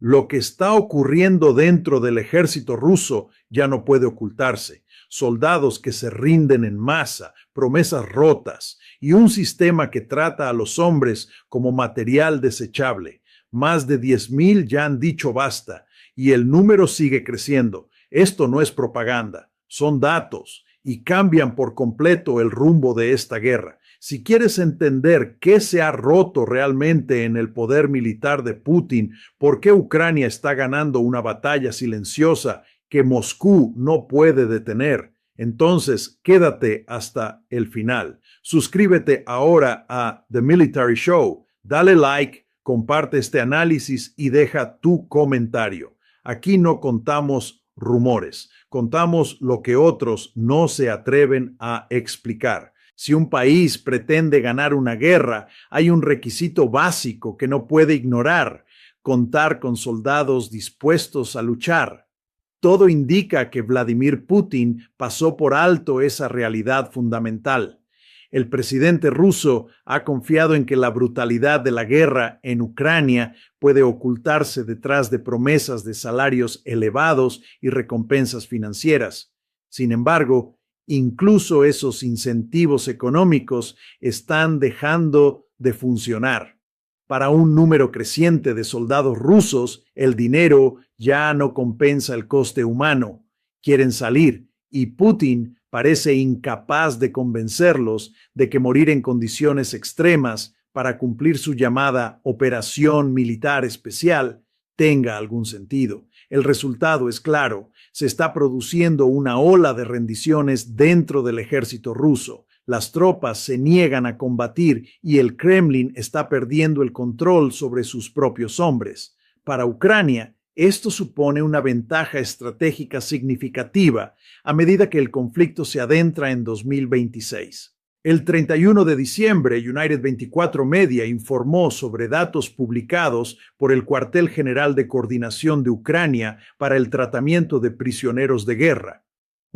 Lo que está ocurriendo dentro del ejército ruso ya no puede ocultarse. Soldados que se rinden en masa, promesas rotas y un sistema que trata a los hombres como material desechable. Más de 10,000 ya han dicho basta y el número sigue creciendo. Esto no es propaganda, son datos y cambian por completo el rumbo de esta guerra. Si quieres entender qué se ha roto realmente en el poder militar de Putin, por qué Ucrania está ganando una batalla silenciosa que Moscú no puede detener, entonces quédate hasta el final. Suscríbete ahora a The Military Show, dale like, comparte este análisis y deja tu comentario. Aquí no contamos rumores, contamos lo que otros no se atreven a explicar. Si un país pretende ganar una guerra, hay un requisito básico que no puede ignorar: contar con soldados dispuestos a luchar. Todo indica que Vladimir Putin pasó por alto esa realidad fundamental. El presidente ruso ha confiado en que la brutalidad de la guerra en Ucrania puede ocultarse detrás de promesas de salarios elevados y recompensas financieras. Sin embargo, incluso esos incentivos económicos están dejando de funcionar. Para un número creciente de soldados rusos, el dinero ya no compensa el coste humano. Quieren salir y Putin parece incapaz de convencerlos de que morir en condiciones extremas para cumplir su llamada operación militar especial tenga algún sentido. El resultado es claro: se está produciendo una ola de rendiciones dentro del ejército ruso. Las tropas se niegan a combatir y el Kremlin está perdiendo el control sobre sus propios hombres. Para Ucrania, esto supone una ventaja estratégica significativa a medida que el conflicto se adentra en 2026. El 31 de diciembre, United 24 Media informó sobre datos publicados por el Cuartel General de Coordinación de Ucrania para el tratamiento de prisioneros de guerra.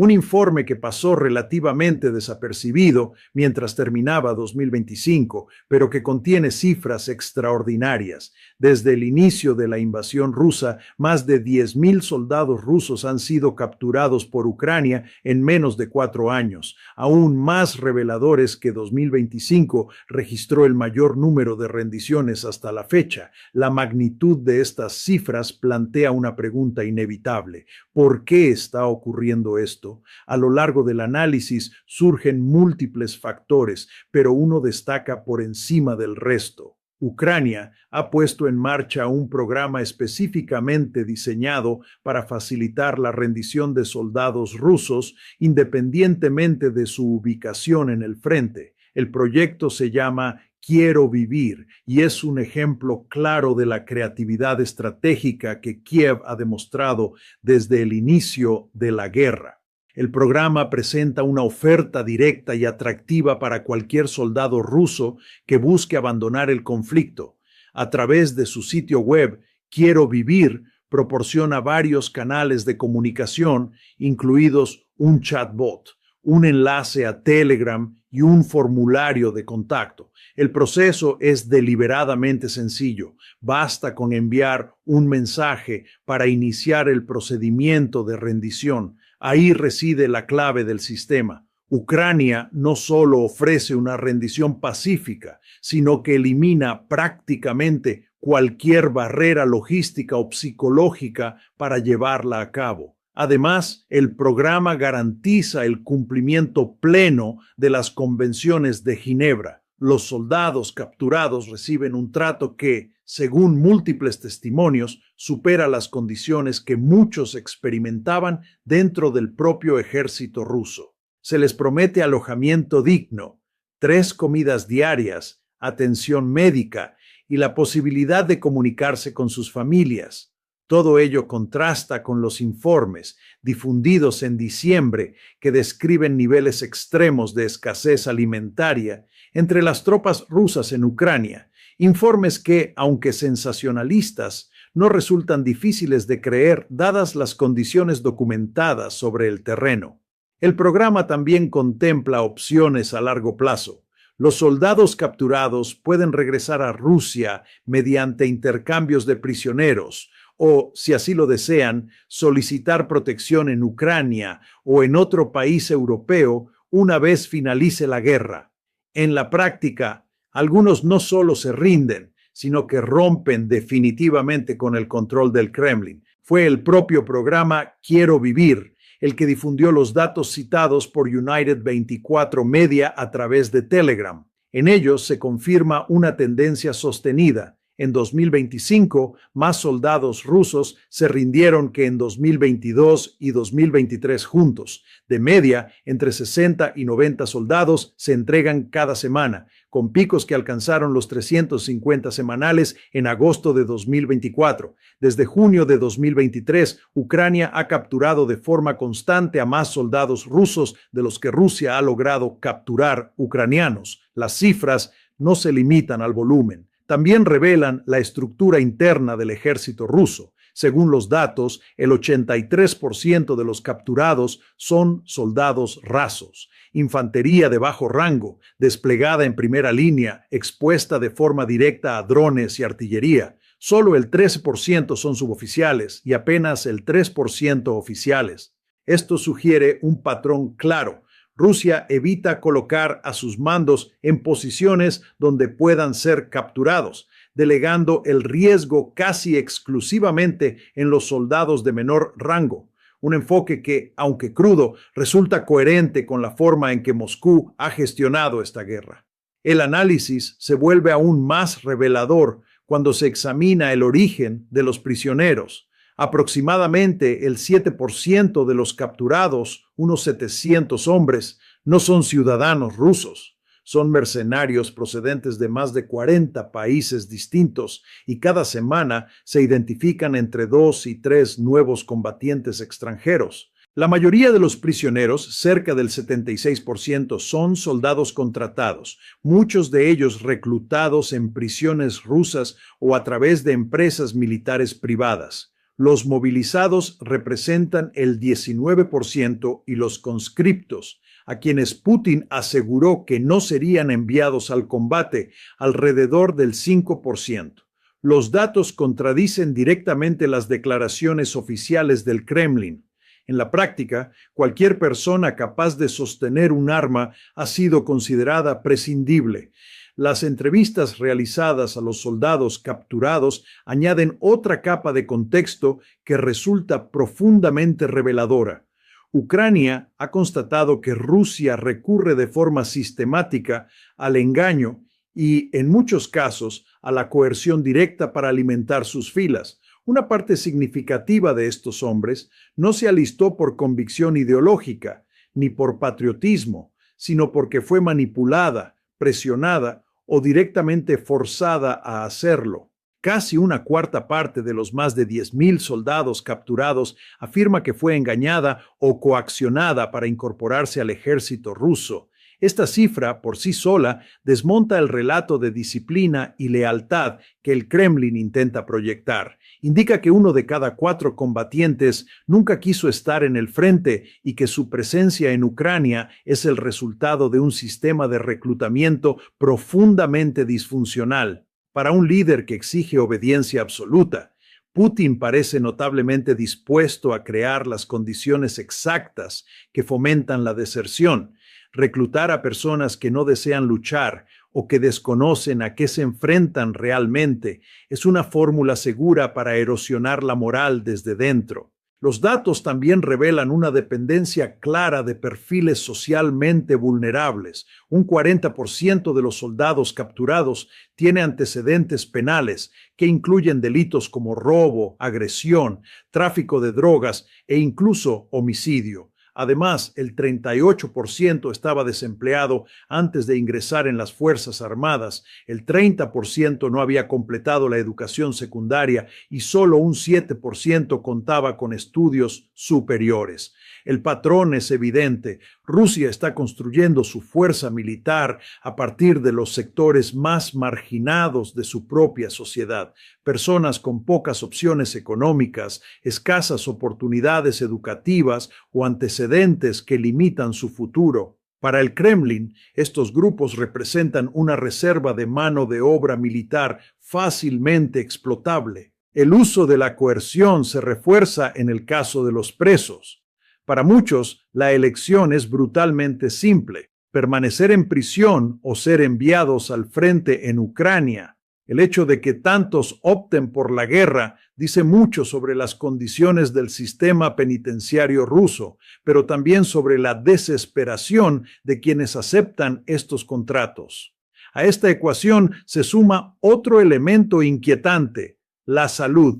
Un informe que pasó relativamente desapercibido mientras terminaba 2025, pero que contiene cifras extraordinarias. Desde el inicio de la invasión rusa, más de 10,000 soldados rusos han sido capturados por Ucrania en menos de 4 años. Aún más reveladores que 2025 registró el mayor número de rendiciones hasta la fecha. La magnitud de estas cifras plantea una pregunta inevitable: ¿por qué está ocurriendo esto? A lo largo del análisis surgen múltiples factores, pero uno destaca por encima del resto. Ucrania ha puesto en marcha un programa específicamente diseñado para facilitar la rendición de soldados rusos independientemente de su ubicación en el frente. El proyecto se llama Quiero Vivir y es un ejemplo claro de la creatividad estratégica que Kiev ha demostrado desde el inicio de la guerra. El programa presenta una oferta directa y atractiva para cualquier soldado ruso que busque abandonar el conflicto. A través de su sitio web, Quiero Vivir proporciona varios canales de comunicación, incluidos un chatbot, un enlace a Telegram y un formulario de contacto. El proceso es deliberadamente sencillo. Basta con enviar un mensaje para iniciar el procedimiento de rendición. Ahí reside la clave del sistema. Ucrania no solo ofrece una rendición pacífica, sino que elimina prácticamente cualquier barrera logística o psicológica para llevarla a cabo. Además, el programa garantiza el cumplimiento pleno de las convenciones de Ginebra. Los soldados capturados reciben un trato que, según múltiples testimonios, supera las condiciones que muchos experimentaban dentro del propio ejército ruso. Se les promete alojamiento digno, 3 comidas diarias, atención médica y la posibilidad de comunicarse con sus familias. Todo ello contrasta con los informes difundidos en diciembre que describen niveles extremos de escasez alimentaria entre las tropas rusas en Ucrania, informes que, aunque sensacionalistas, no resultan difíciles de creer dadas las condiciones documentadas sobre el terreno. El programa también contempla opciones a largo plazo. Los soldados capturados pueden regresar a Rusia mediante intercambios de prisioneros o, si así lo desean, solicitar protección en Ucrania o en otro país europeo una vez finalice la guerra. En la práctica, algunos no solo se rinden, sino que rompen definitivamente con el control del Kremlin. Fue el propio programa Quiero Vivir el que difundió los datos citados por United 24 Media a través de Telegram. En ellos se confirma una tendencia sostenida. En 2025, más soldados rusos se rindieron que en 2022 y 2023 juntos. De media, entre 60 y 90 soldados se entregan cada semana, con picos que alcanzaron los 350 semanales en agosto de 2024. Desde junio de 2023, Ucrania ha capturado de forma constante a más soldados rusos de los que Rusia ha logrado capturar ucranianos. Las cifras no se limitan al volumen. También revelan la estructura interna del ejército ruso. Según los datos, el 83% de los capturados son soldados rasos, infantería de bajo rango, desplegada en primera línea, expuesta de forma directa a drones y artillería. Solo el 13% son suboficiales y apenas el 3% oficiales. Esto sugiere un patrón claro. Rusia evita colocar a sus mandos en posiciones donde puedan ser capturados, delegando el riesgo casi exclusivamente en los soldados de menor rango. Un enfoque que, aunque crudo, resulta coherente con la forma en que Moscú ha gestionado esta guerra. El análisis se vuelve aún más revelador cuando se examina el origen de los prisioneros. Aproximadamente el 7% de los capturados, unos 700 hombres, no son ciudadanos rusos. Son mercenarios procedentes de más de 40 países distintos y cada semana se identifican entre 2 y 3 nuevos combatientes extranjeros. La mayoría de los prisioneros, cerca del 76%, son soldados contratados, muchos de ellos reclutados en prisiones rusas o a través de empresas militares privadas. Los movilizados representan el 19% y los conscriptos, a quienes Putin aseguró que no serían enviados al combate, alrededor del 5%. Los datos contradicen directamente las declaraciones oficiales del Kremlin. En la práctica, cualquier persona capaz de sostener un arma ha sido considerada prescindible. Las entrevistas realizadas a los soldados capturados añaden otra capa de contexto que resulta profundamente reveladora. Ucrania ha constatado que Rusia recurre de forma sistemática al engaño y, en muchos casos, a la coerción directa para alimentar sus filas. Una parte significativa de estos hombres no se alistó por convicción ideológica ni por patriotismo, sino porque fue manipulada, presionada o directamente forzada a hacerlo. Casi una cuarta parte de los más de 10.000 soldados capturados afirma que fue engañada o coaccionada para incorporarse al ejército ruso. Esta cifra, por sí sola, desmonta el relato de disciplina y lealtad que el Kremlin intenta proyectar. Indica que 1 de cada 4 combatientes nunca quiso estar en el frente y que su presencia en Ucrania es el resultado de un sistema de reclutamiento profundamente disfuncional. Para un líder que exige obediencia absoluta, Putin parece notablemente dispuesto a crear las condiciones exactas que fomentan la deserción. Reclutar a personas que no desean luchar o que desconocen a qué se enfrentan realmente es una fórmula segura para erosionar la moral desde dentro. Los datos también revelan una dependencia clara de perfiles socialmente vulnerables. Un 40% de los soldados capturados tiene antecedentes penales que incluyen delitos como robo, agresión, tráfico de drogas e incluso homicidio. Además, el 38% estaba desempleado antes de ingresar en las Fuerzas Armadas, el 30% no había completado la educación secundaria y solo un 7% contaba con estudios superiores. El patrón es evidente. Rusia está construyendo su fuerza militar a partir de los sectores más marginados de su propia sociedad, personas con pocas opciones económicas, escasas oportunidades educativas o antecedentes que limitan su futuro. Para el Kremlin, estos grupos representan una reserva de mano de obra militar fácilmente explotable. El uso de la coerción se refuerza en el caso de los presos. Para muchos, la elección es brutalmente simple: permanecer en prisión o ser enviados al frente en Ucrania. El hecho de que tantos opten por la guerra dice mucho sobre las condiciones del sistema penitenciario ruso, pero también sobre la desesperación de quienes aceptan estos contratos. A esta ecuación se suma otro elemento inquietante: la salud.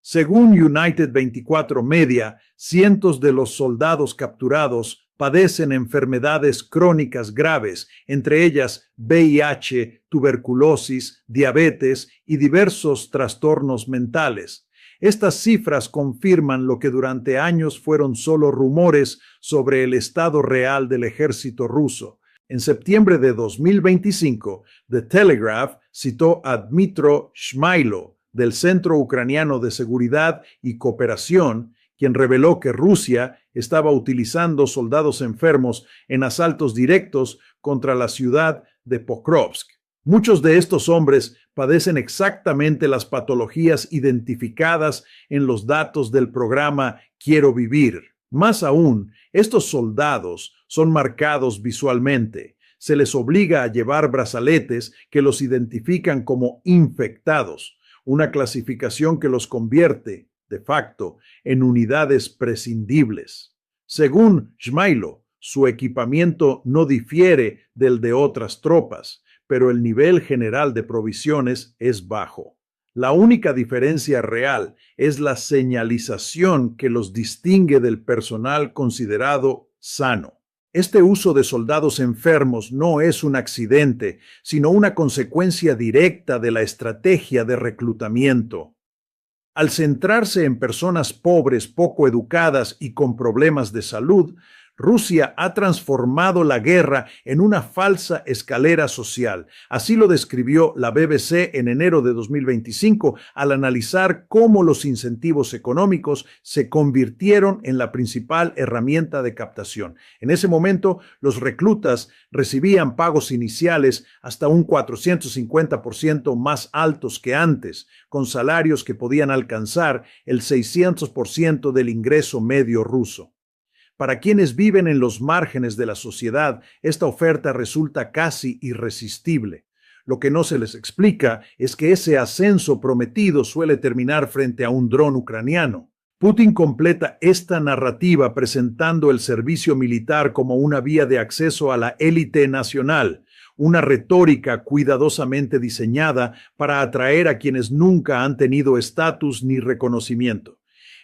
Según United 24 Media, cientos de los soldados capturados padecen enfermedades crónicas graves, entre ellas VIH, tuberculosis, diabetes y diversos trastornos mentales. Estas cifras confirman lo que durante años fueron solo rumores sobre el estado real del ejército ruso. En septiembre de 2025, The Telegraph citó a Dmytro Shmailo, del Centro Ucraniano de Seguridad y Cooperación, quien reveló que Rusia estaba utilizando soldados enfermos en asaltos directos contra la ciudad de Pokrovsk. Muchos de estos hombres padecen exactamente las patologías identificadas en los datos del programa Quiero Vivir. Más aún, estos soldados son marcados visualmente. Se les obliga a llevar brazaletes que los identifican como infectados, una clasificación que los convierte, de facto, en unidades prescindibles. Según Shmailo, su equipamiento no difiere del de otras tropas, pero el nivel general de provisiones es bajo. La única diferencia real es la señalización que los distingue del personal considerado sano. Este uso de soldados enfermos no es un accidente, sino una consecuencia directa de la estrategia de reclutamiento. Al centrarse en personas pobres, poco educadas y con problemas de salud, Rusia ha transformado la guerra en una falsa escalera social. Así lo describió la BBC en enero de 2025 al analizar cómo los incentivos económicos se convirtieron en la principal herramienta de captación. En ese momento, los reclutas recibían pagos iniciales hasta un 450% más altos que antes, con salarios que podían alcanzar el 600% del ingreso medio ruso. Para quienes viven en los márgenes de la sociedad, esta oferta resulta casi irresistible. Lo que no se les explica es que ese ascenso prometido suele terminar frente a un dron ucraniano. Putin completa esta narrativa presentando el servicio militar como una vía de acceso a la élite nacional, una retórica cuidadosamente diseñada para atraer a quienes nunca han tenido estatus ni reconocimiento.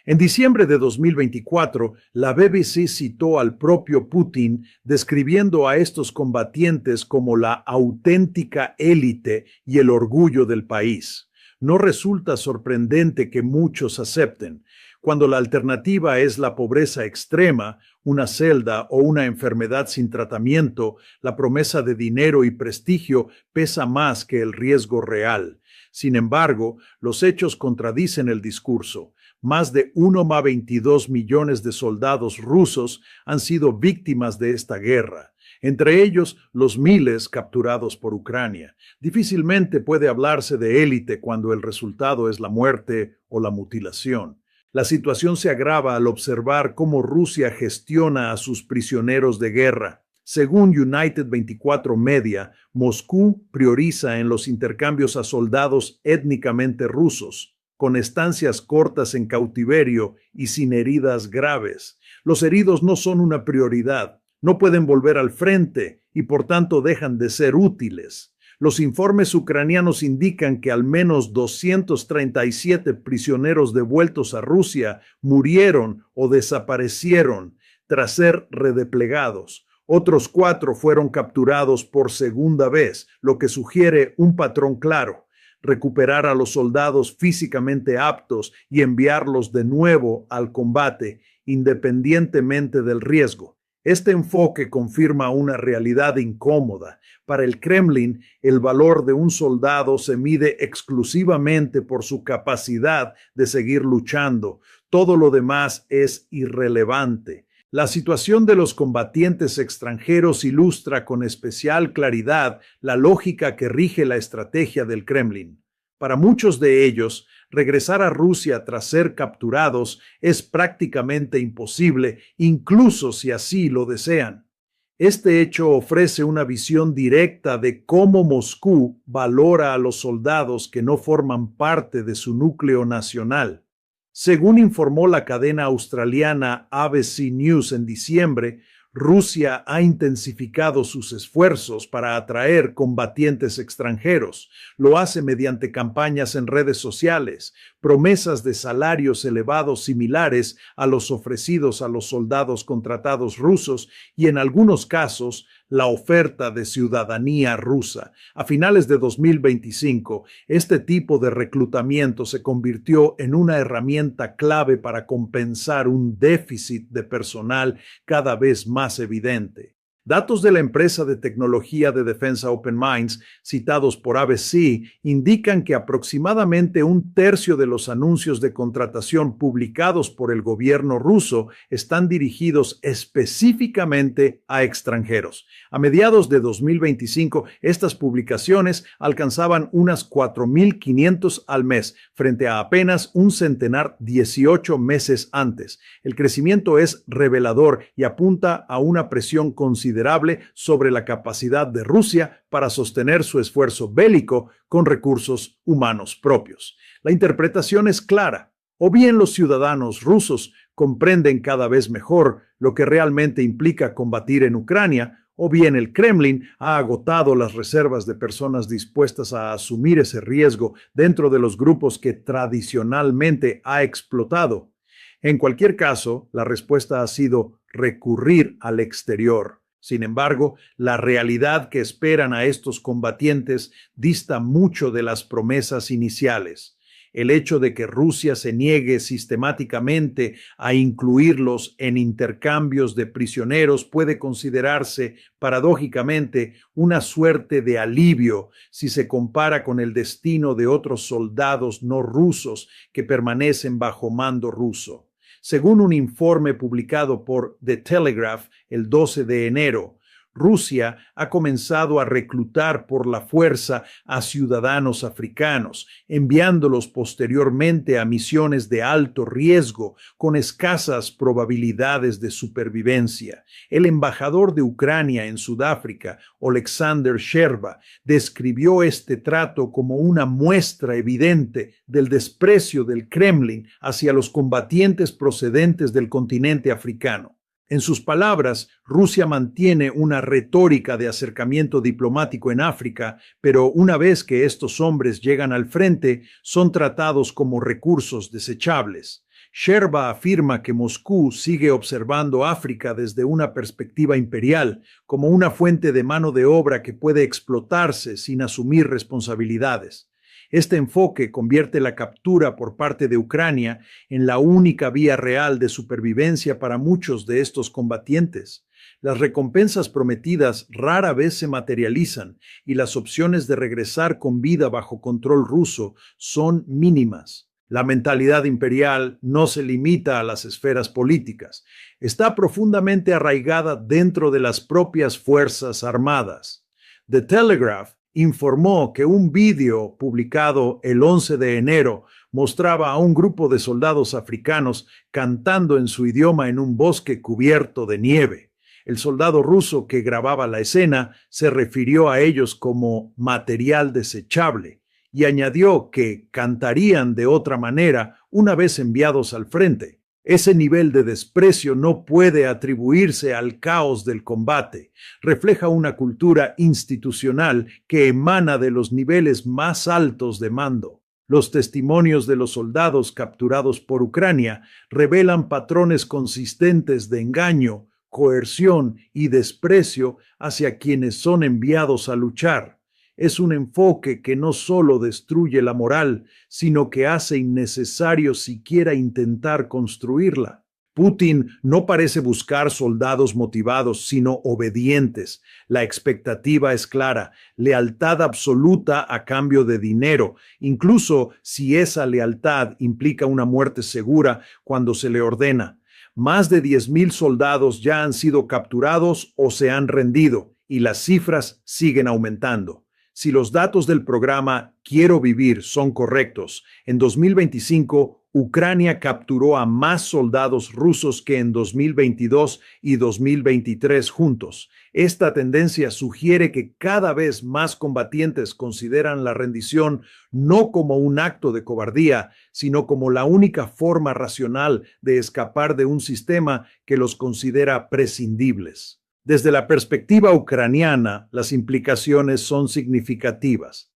En diciembre de 2024, la BBC citó al propio Putin describiendo a estos combatientes como la auténtica élite y el orgullo del país. No resulta sorprendente que muchos acepten. Cuando la alternativa es la pobreza extrema, una celda o una enfermedad sin tratamiento, la promesa de dinero y prestigio pesa más que el riesgo real. Sin embargo, los hechos contradicen el discurso. Más de 1,22 millones de soldados rusos han sido víctimas de esta guerra, entre ellos los miles capturados por Ucrania. Difícilmente puede hablarse de élite cuando el resultado es la muerte o la mutilación. La situación se agrava al observar cómo Rusia gestiona a sus prisioneros de guerra. Según United 24 Media, Moscú prioriza en los intercambios a soldados étnicamente rusos, con estancias cortas en cautiverio y sin heridas graves. Los heridos no son una prioridad, no pueden volver al frente y por tanto dejan de ser útiles. Los informes ucranianos indican que al menos 237 prisioneros devueltos a Rusia murieron o desaparecieron tras ser redeplegados. Otros 4 fueron capturados por segunda vez, lo que sugiere un patrón claro: recuperar a los soldados físicamente aptos y enviarlos de nuevo al combate, independientemente del riesgo. Este enfoque confirma una realidad incómoda. Para el Kremlin, el valor de un soldado se mide exclusivamente por su capacidad de seguir luchando. Todo lo demás es irrelevante. La situación de los combatientes extranjeros ilustra con especial claridad la lógica que rige la estrategia del Kremlin. Para muchos de ellos, regresar a Rusia tras ser capturados es prácticamente imposible, incluso si así lo desean. Este hecho ofrece una visión directa de cómo Moscú valora a los soldados que no forman parte de su núcleo nacional. Según informó la cadena australiana ABC News en diciembre, Rusia ha intensificado sus esfuerzos para atraer combatientes extranjeros. Lo hace mediante campañas en redes sociales, promesas de salarios elevados similares a los ofrecidos a los soldados contratados rusos y, en algunos casos, la oferta de ciudadanía rusa. A finales de 2025, este tipo de reclutamiento se convirtió en una herramienta clave para compensar un déficit de personal cada vez más evidente. Datos de la empresa de tecnología de defensa Open Minds, citados por ABC, indican que aproximadamente un tercio de los anuncios de contratación publicados por el gobierno ruso están dirigidos específicamente a extranjeros. A mediados de 2025, estas publicaciones alcanzaban unas 4.500 al mes, frente a apenas un centenar 18 meses antes. El crecimiento es revelador y apunta a una presión considerable sobre la capacidad de Rusia para sostener su esfuerzo bélico con recursos humanos propios. La interpretación es clara. O bien los ciudadanos rusos comprenden cada vez mejor lo que realmente implica combatir en Ucrania, o bien el Kremlin ha agotado las reservas de personas dispuestas a asumir ese riesgo dentro de los grupos que tradicionalmente ha explotado. En cualquier caso, la respuesta ha sido recurrir al exterior. Sin embargo, la realidad que esperan a estos combatientes dista mucho de las promesas iniciales. El hecho de que Rusia se niegue sistemáticamente a incluirlos en intercambios de prisioneros puede considerarse, paradójicamente, una suerte de alivio si se compara con el destino de otros soldados no rusos que permanecen bajo mando ruso. Según un informe publicado por The Telegraph el 12 de enero, Rusia ha comenzado a reclutar por la fuerza a ciudadanos africanos, enviándolos posteriormente a misiones de alto riesgo con escasas probabilidades de supervivencia. El embajador de Ucrania en Sudáfrica, Oleksandr Sherba, describió este trato como una muestra evidente del desprecio del Kremlin hacia los combatientes procedentes del continente africano. En sus palabras, Rusia mantiene una retórica de acercamiento diplomático en África, pero una vez que estos hombres llegan al frente, son tratados como recursos desechables. Sherba afirma que Moscú sigue observando África desde una perspectiva imperial, como una fuente de mano de obra que puede explotarse sin asumir responsabilidades. Este enfoque convierte la captura por parte de Ucrania en la única vía real de supervivencia para muchos de estos combatientes. Las recompensas prometidas rara vez se materializan y las opciones de regresar con vida bajo control ruso son mínimas. La mentalidad imperial no se limita a las esferas políticas. Está profundamente arraigada dentro de las propias Fuerzas Armadas. The Telegraph informó que un vídeo publicado el 11 de enero mostraba a un grupo de soldados africanos cantando en su idioma en un bosque cubierto de nieve. El soldado ruso que grababa la escena se refirió a ellos como material desechable y añadió que cantarían de otra manera una vez enviados al frente. Ese nivel de desprecio no puede atribuirse al caos del combate. Refleja una cultura institucional que emana de los niveles más altos de mando. Los testimonios de los soldados capturados por Ucrania revelan patrones consistentes de engaño, coerción y desprecio hacia quienes son enviados a luchar. Es un enfoque que no solo destruye la moral, sino que hace innecesario siquiera intentar construirla. Putin no parece buscar soldados motivados, sino obedientes. La expectativa es clara: lealtad absoluta a cambio de dinero, incluso si esa lealtad implica una muerte segura cuando se le ordena. Más de 10.000 soldados ya han sido capturados o se han rendido, y las cifras siguen aumentando. Si los datos del programa Quiero Vivir son correctos, en 2025 Ucrania capturó a más soldados rusos que en 2022 y 2023 juntos. Esta tendencia sugiere que cada vez más combatientes consideran la rendición no como un acto de cobardía, sino como la única forma racional de escapar de un sistema que los considera prescindibles. Desde la perspectiva ucraniana, las implicaciones son significativas.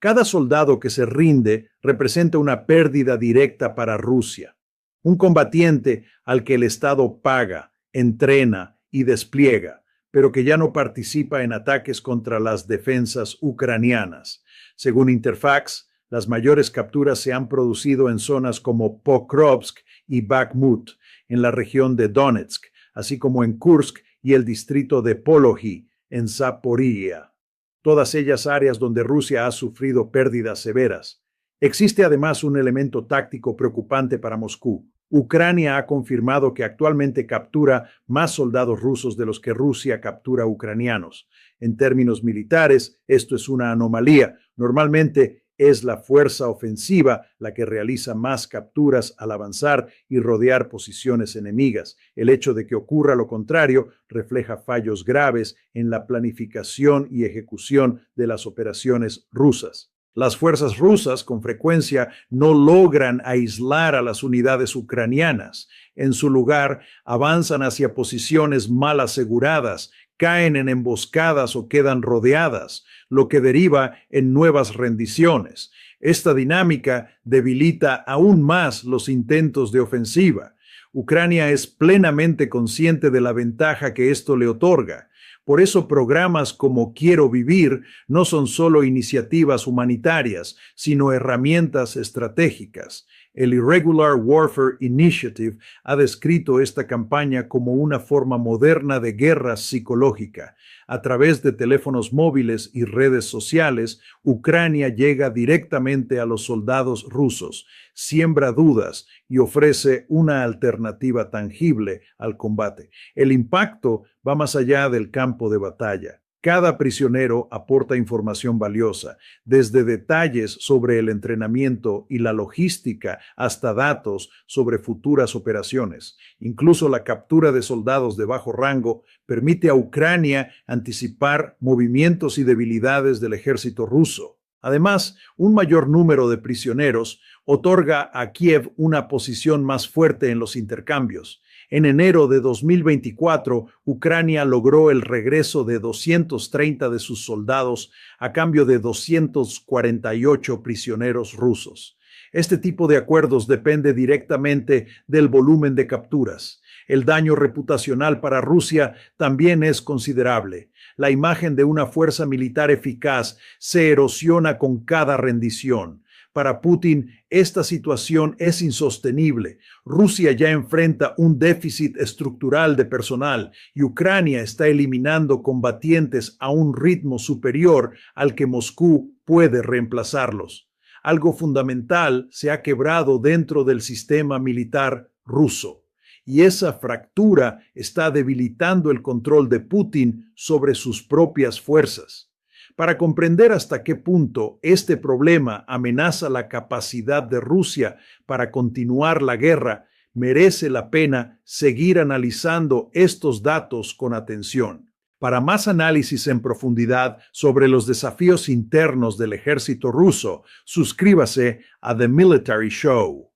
Cada soldado que se rinde representa una pérdida directa para Rusia. Un combatiente al que el Estado paga, entrena y despliega, pero que ya no participa en ataques contra las defensas ucranianas. Según Interfax, las mayores capturas se han producido en zonas como Pokrovsk y Bakhmut, en la región de Donetsk, así como en Kursk y el distrito de Polohi, en Zaporizhia. Todas ellas áreas donde Rusia ha sufrido pérdidas severas. Existe además un elemento táctico preocupante para Moscú. Ucrania ha confirmado que actualmente captura más soldados rusos de los que Rusia captura ucranianos. En términos militares, esto es una anomalía. Normalmente es la fuerza ofensiva la que realiza más capturas al avanzar y rodear posiciones enemigas. El hecho de que ocurra lo contrario refleja fallos graves en la planificación y ejecución de las operaciones rusas. Las fuerzas rusas con frecuencia no logran aislar a las unidades ucranianas. En su lugar, avanzan hacia posiciones mal aseguradas, caen en emboscadas o quedan rodeadas, lo que deriva en nuevas rendiciones. Esta dinámica debilita aún más los intentos de ofensiva. Ucrania es plenamente consciente de la ventaja que esto le otorga. Por eso programas como Quiero Vivir no son solo iniciativas humanitarias, sino herramientas estratégicas. El Irregular Warfare Initiative ha descrito esta campaña como una forma moderna de guerra psicológica. A través de teléfonos móviles y redes sociales, Ucrania llega directamente a los soldados rusos, siembra dudas y ofrece una alternativa tangible al combate. El impacto va más allá del campo de batalla. Cada prisionero aporta información valiosa, desde detalles sobre el entrenamiento y la logística hasta datos sobre futuras operaciones. Incluso la captura de soldados de bajo rango permite a Ucrania anticipar movimientos y debilidades del ejército ruso. Además, un mayor número de prisioneros otorga a Kiev una posición más fuerte en los intercambios. En enero de 2024, Ucrania logró el regreso de 230 de sus soldados a cambio de 248 prisioneros rusos. Este tipo de acuerdos depende directamente del volumen de capturas. El daño reputacional para Rusia también es considerable. La imagen de una fuerza militar eficaz se erosiona con cada rendición. Para Putin, esta situación es insostenible. Rusia ya enfrenta un déficit estructural de personal y Ucrania está eliminando combatientes a un ritmo superior al que Moscú puede reemplazarlos. Algo fundamental se ha quebrado dentro del sistema militar ruso, y esa fractura está debilitando el control de Putin sobre sus propias fuerzas. Para comprender hasta qué punto este problema amenaza la capacidad de Rusia para continuar la guerra, merece la pena seguir analizando estos datos con atención. Para más análisis en profundidad sobre los desafíos internos del ejército ruso, suscríbase a The Military Show.